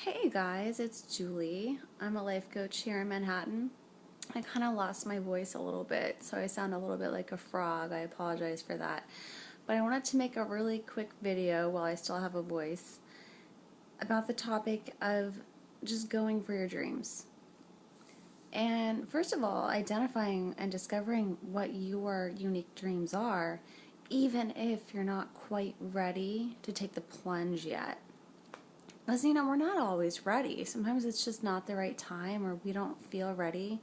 Hey guys, it's Julie. I'm a life coach here in Manhattan. I kind of lost my voice a little bit, so I sound a little bit like a frog. I apologize for that. But I wanted to make a really quick video while I still have a voice about the topic of just going for your dreams. And first of all, identifying and discovering what your unique dreams are, even if you're not quite ready to take the plunge yet. Because, we're not always ready. Sometimes it's just not the right time, or we don't feel ready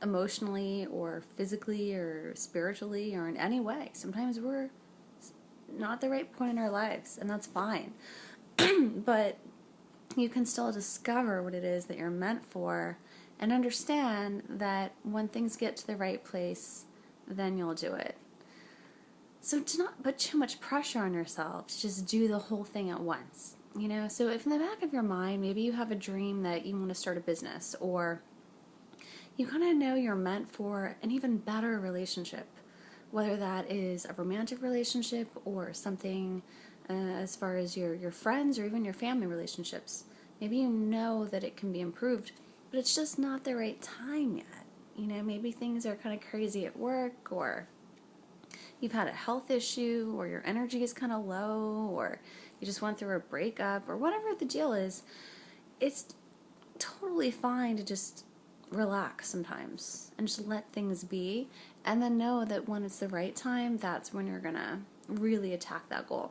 emotionally or physically or spiritually or in any way. Sometimes we're not the right point in our lives, and that's fine. But you can still discover what it is that you're meant for and understand that when things get to the right place, then you'll do it. So to not put too much pressure on yourself to just do the whole thing at once. So if in the back of your mind, maybe you have a dream that you want to start a business, or you kind of know you're meant for an even better relationship, whether that is a romantic relationship or something as far as your friends or even your family relationships. Maybe you know that it can be improved, but it's just not the right time yet. Maybe things are kind of crazy at work, or you've had a health issue, or your energy is kind of low, or you just went through a breakup, or whatever the deal is. It's totally fine to just relax sometimes and just let things be, and then know that when it's the right time, that's when you're gonna really attack that goal.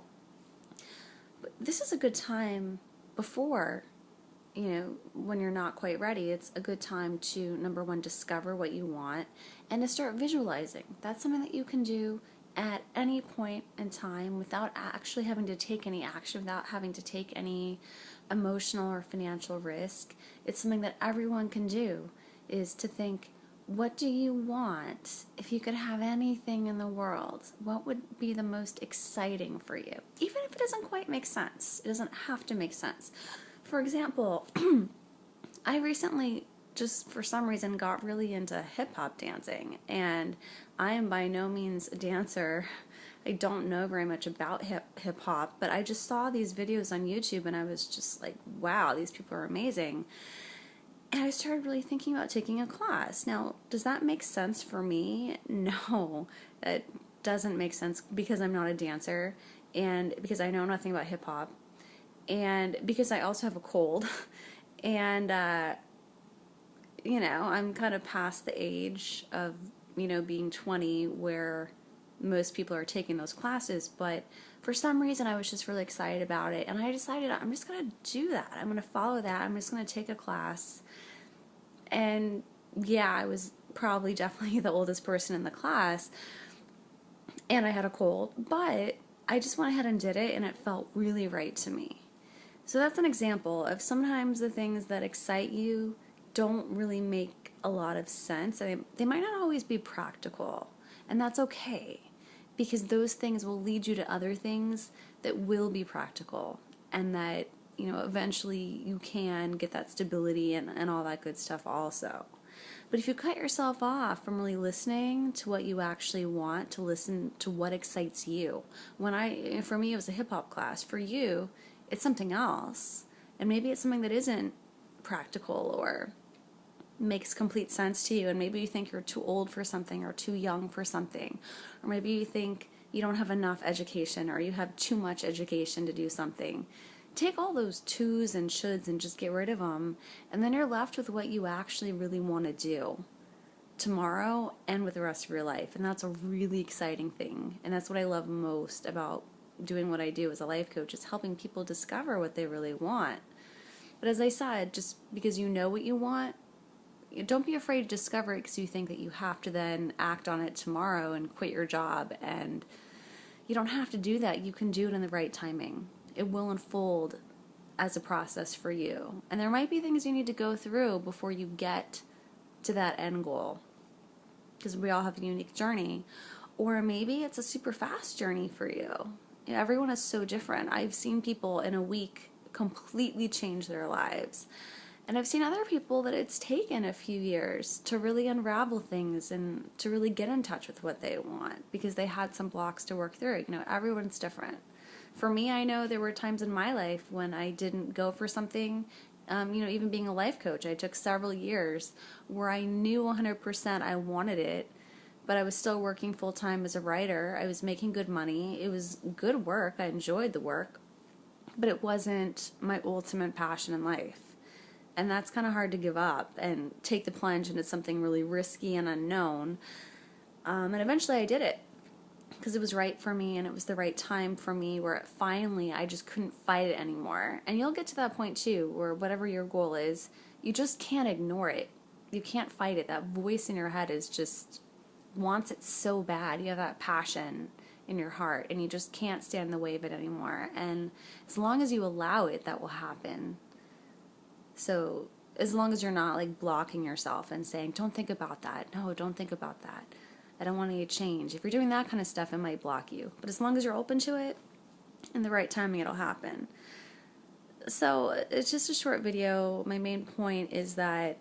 But this is a good time before, when you're not quite ready. It's a good time to, number one, discover what you want and to start visualizing. That's something that you can do at any point in time without actually having to take any action, without having to take any emotional or financial risk. It's something that everyone can do, is to think, what do you want? If you could have anything in the world, what would be the most exciting for you? Even if it doesn't quite make sense. It doesn't have to make sense. For example, I recently just for some reason got really into hip-hop dancing, and I am by no means a dancer. I don't know very much about hip-hop, but I just saw these videos on YouTube and I was just like, wow, these people are amazing. And I started really thinking about taking a class. Now, does that make sense for me? No, it doesn't make sense, because I'm not a dancer, and because I know nothing about hip-hop, and because I also have a cold, and I'm kind of past the age of, being 20 where most people are taking those classes, but for some reason I was just really excited about it, and I decided I'm just going to do that. I'm going to follow that. I'm just going to take a class. And yeah, I was probably definitely the oldest person in the class, and I had a cold, but I just went ahead and did it, and it felt really right to me. So that's an example of sometimes the things that excite you don't really make a lot of sense. They might not always be practical, and that's okay, because those things will lead you to other things that will be practical, and that, eventually you can get that stability and all that good stuff also. But if you cut yourself off from really listening to what you actually want, to listen to what excites you. For me, it was a hip-hop class. For you, it's something else. And maybe it's something that isn't practical or makes complete sense to you, and maybe you think you're too old for something or too young for something, or maybe you think you don't have enough education or you have too much education to do something. Take all those to's and shoulds and just get rid of them, and then you're left with what you actually really want to do tomorrow and with the rest of your life. And that's a really exciting thing, and that's what I love most about doing what I do as a life coach, is helping people discover what they really want. But as I said, just because you know what you want, don't be afraid to discover it because you think that you have to then act on it tomorrow and quit your job. And you don't have to do that. You can do it in the right timing. It will unfold as a process for you. And there might be things you need to go through before you get to that end goal, because we all have a unique journey. Or maybe it's a super fast journey for you. Everyone is so different. I've seen people in a week completely change their lives. And I've seen other people that it's taken a few years to really unravel things and to really get in touch with what they want, because they had some blocks to work through. Everyone's different. For me, I know there were times in my life when I didn't go for something. Even being a life coach, I took several years where I knew 100% I wanted it, but I was still working full time as a writer. I was making good money. It was good work. I enjoyed the work, but it wasn't my ultimate passion in life. And that's kind of hard to give up and take the plunge into something really risky and unknown. And eventually I did it because it was right for me and it was the right time for me, where finally I just couldn't fight it anymore. And you'll get to that point too, where whatever your goal is, you just can't ignore it. You can't fight it. That voice in your head is just wants it so bad. You have that passion in your heart and you just can't stand in the way of it anymore. And as long as you allow it, that will happen. So as long as you're not like blocking yourself and saying, don't think about that. No, don't think about that. I don't want any change. If you're doing that kind of stuff, it might block you. But as long as you're open to it, in the right timing, it'll happen. So it's just a short video. My main point is that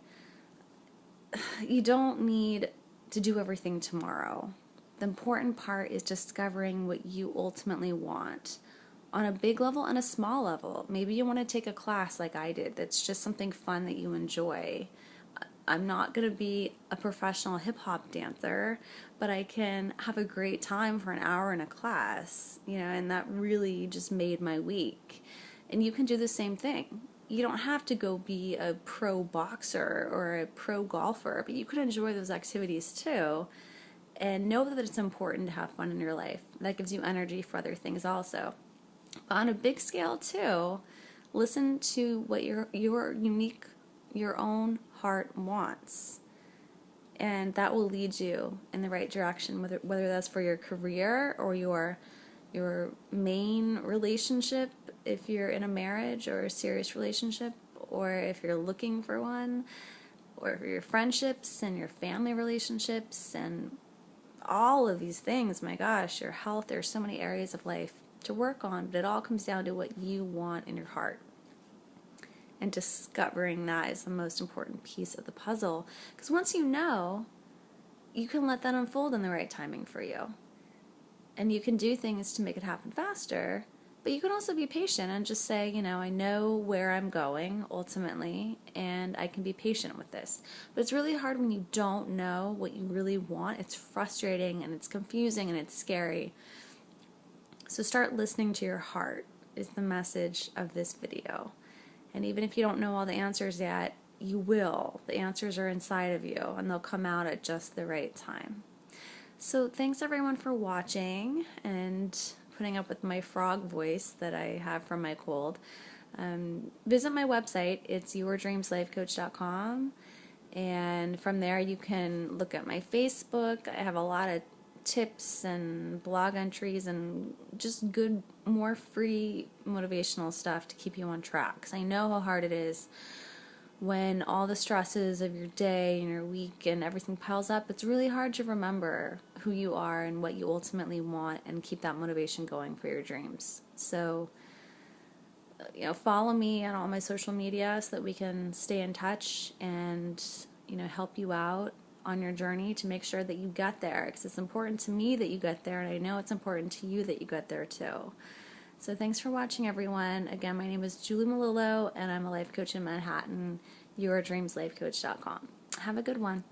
you don't need to do everything tomorrow. The important part is discovering what you ultimately want on a big level and a small level. Maybe you want to take a class like I did that's just something fun that you enjoy. I'm not going to be a professional hip-hop dancer, but I can have a great time for an hour in a class, and that really just made my week. And you can do the same thing. You don't have to go be a pro boxer or a pro golfer, but you could enjoy those activities too. And know that it's important to have fun in your life. That gives you energy for other things also. But on a big scale too, listen to what your own heart wants. And that will lead you in the right direction, whether that's for your career or your main relationship, if you're in a marriage or a serious relationship, or if you're looking for one, or for your friendships and your family relationships and all of these things. My gosh, your health, there's so many areas of life to work on, but it all comes down to what you want in your heart. And discovering that is the most important piece of the puzzle. Because once you know, you can let that unfold in the right timing for you. And you can do things to make it happen faster. But you can also be patient and just say, I know where I'm going ultimately, and I can be patient with this. But it's really hard when you don't know what you really want. It's frustrating and it's confusing and it's scary. So start listening to your heart is the message of this video. And even if you don't know all the answers yet, you will. The answers are inside of you, and they'll come out at just the right time. So thanks everyone for watching and putting up with my frog voice that I have from my cold. Visit my website. It's yourdreamslifecoach.com. And from there you can look at my Facebook. I have a lot of tips and blog entries and just good, more free motivational stuff to keep you on track. Because I know how hard it is when all the stresses of your day and your week and everything piles up. It's really hard to remember who you are and what you ultimately want and keep that motivation going for your dreams. So, follow me on all my social media so that we can stay in touch and, help you out on your journey to make sure that you get there, because it's important to me that you get there, and I know it's important to you that you get there too. So thanks for watching, everyone. Again, my name is Julie Melillo, and I'm a life coach in Manhattan. yourdreamslifecoach.com. Have a good one.